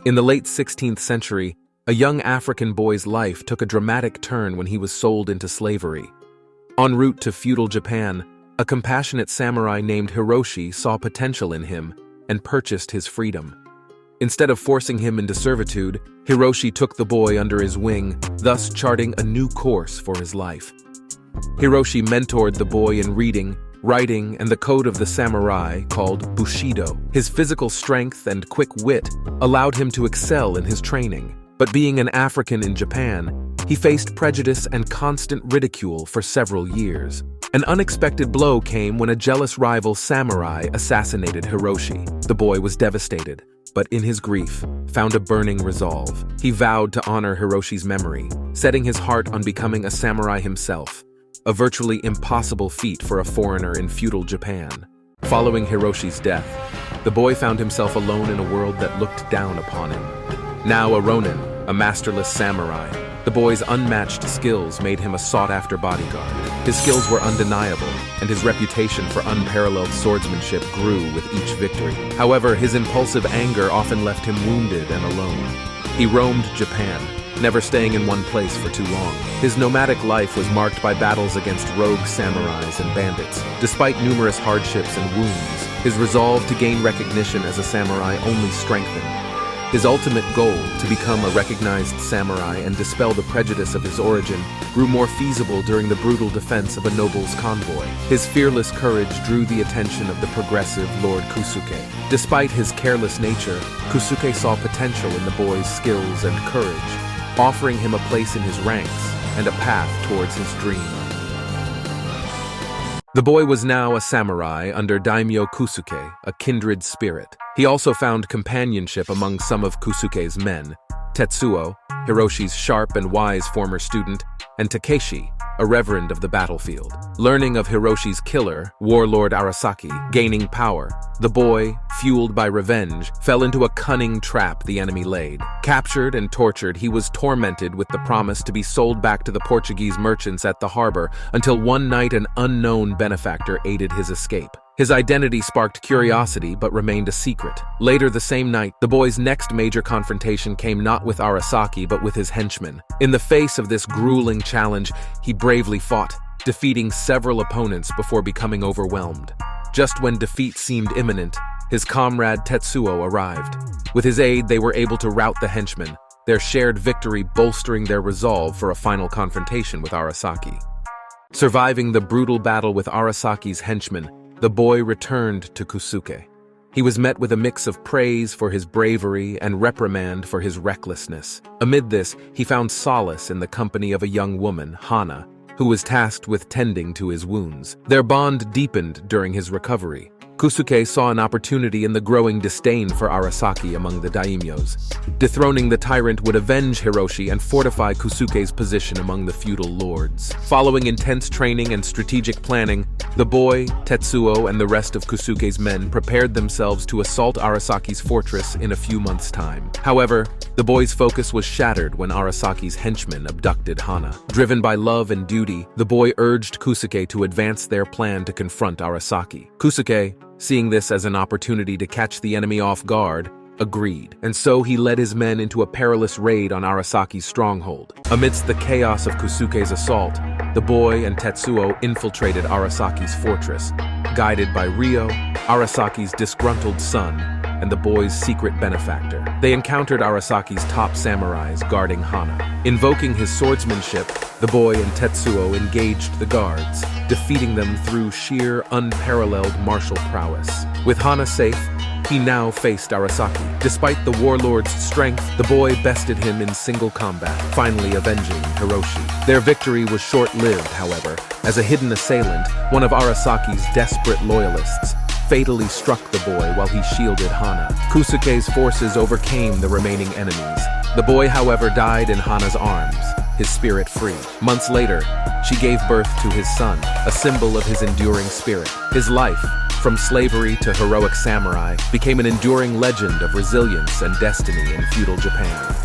In the late 16th century, a young African boy's life took a dramatic turn when he was sold into slavery. En route to feudal Japan, a compassionate samurai named Hiroshi saw potential in him and purchased his freedom. Instead of forcing him into servitude, Hiroshi took the boy under his wing, thus charting a new course for his life. Hiroshi mentored the boy in reading, writing, and the code of the samurai called Bushido. His physical strength and quick wit allowed him to excel in his training. But being an African in Japan, he faced prejudice and constant ridicule for several years. An unexpected blow came when a jealous rival samurai assassinated Hiroshi. The boy was devastated, but in his grief, found a burning resolve. He vowed to honor Hiroshi's memory, setting his heart on becoming a samurai himself, a virtually impossible feat for a foreigner in feudal Japan. Following Hiroshi's death, the boy found himself alone in a world that looked down upon him. Now a Ronin, a masterless samurai, the boy's unmatched skills made him a sought-after bodyguard. His skills were undeniable, and his reputation for unparalleled swordsmanship grew with each victory. However, his impulsive anger often left him wounded and alone. He roamed Japan, never staying in one place for too long. His nomadic life was marked by battles against rogue samurais and bandits. Despite numerous hardships and wounds, his resolve to gain recognition as a samurai only strengthened. His ultimate goal, to become a recognized samurai and dispel the prejudice of his origin, grew more feasible during the brutal defense of a noble's convoy. His fearless courage drew the attention of the progressive Lord Kusuke. Despite his careless nature, Kusuke saw potential in the boy's skills and courage, offering him a place in his ranks and a path towards his dream. The boy was now a samurai under Daimyo Kusuke, a kindred spirit. He also found companionship among some of Kusuke's men, Tetsuo, Hiroshi's sharp and wise former student, and Takeshi, a reverend of the battlefield. Learning of Hiroshi's killer, warlord Arasaki, gaining power, the boy, fueled by revenge, fell into a cunning trap the enemy laid. Captured and tortured, he was tormented with the promise to be sold back to the Portuguese merchants at the harbor until one night an unknown benefactor aided his escape. His identity sparked curiosity but remained a secret. Later the same night, the boy's next major confrontation came not with Arasaki but with his henchmen. In the face of this grueling challenge, he bravely fought, defeating several opponents before becoming overwhelmed. Just when defeat seemed imminent, his comrade Tetsuo arrived. With his aid, they were able to rout the henchmen, their shared victory bolstering their resolve for a final confrontation with Arasaki. Surviving the brutal battle with Arasaki's henchmen, the boy returned to Kusuke. He was met with a mix of praise for his bravery and reprimand for his recklessness. Amid this, he found solace in the company of a young woman, Hana, who was tasked with tending to his wounds. Their bond deepened during his recovery. Kusuke saw an opportunity in the growing disdain for Arasaki among the daimyos. Dethroning the tyrant would avenge Hiroshi and fortify Kusuke's position among the feudal lords. Following intense training and strategic planning, the boy, Tetsuo, and the rest of Kusuke's men prepared themselves to assault Arasaki's fortress in a few months' time. However, the boy's focus was shattered when Arasaki's henchmen abducted Hana. Driven by love and duty, the boy urged Kusuke to advance their plan to confront Arasaki. Kusuke, seeing this as an opportunity to catch the enemy off guard, agreed, and so he led his men into a perilous raid on Arasaki's stronghold. Amidst the chaos of Kusuke's assault, the boy and Tetsuo infiltrated Arasaki's fortress, guided by Ryo, Arasaki's disgruntled son, and the boy's secret benefactor. They encountered Arasaki's top samurais guarding Hana. Invoking his swordsmanship, the boy and Tetsuo engaged the guards, defeating them through sheer, unparalleled martial prowess. With Hana safe, he now faced Arasaki. Despite the warlord's strength, the boy bested him in single combat, finally avenging Hiroshi. Their victory was short-lived, however, as a hidden assailant, one of Arasaki's desperate loyalists, fatally struck the boy while he shielded Hana. Kusuke's forces overcame the remaining enemies. The boy, however, died in Hana's arms, his spirit free. Months later, she gave birth to his son, a symbol of his enduring spirit. His life, from slavery to heroic samurai, became an enduring legend of resilience and destiny in feudal Japan.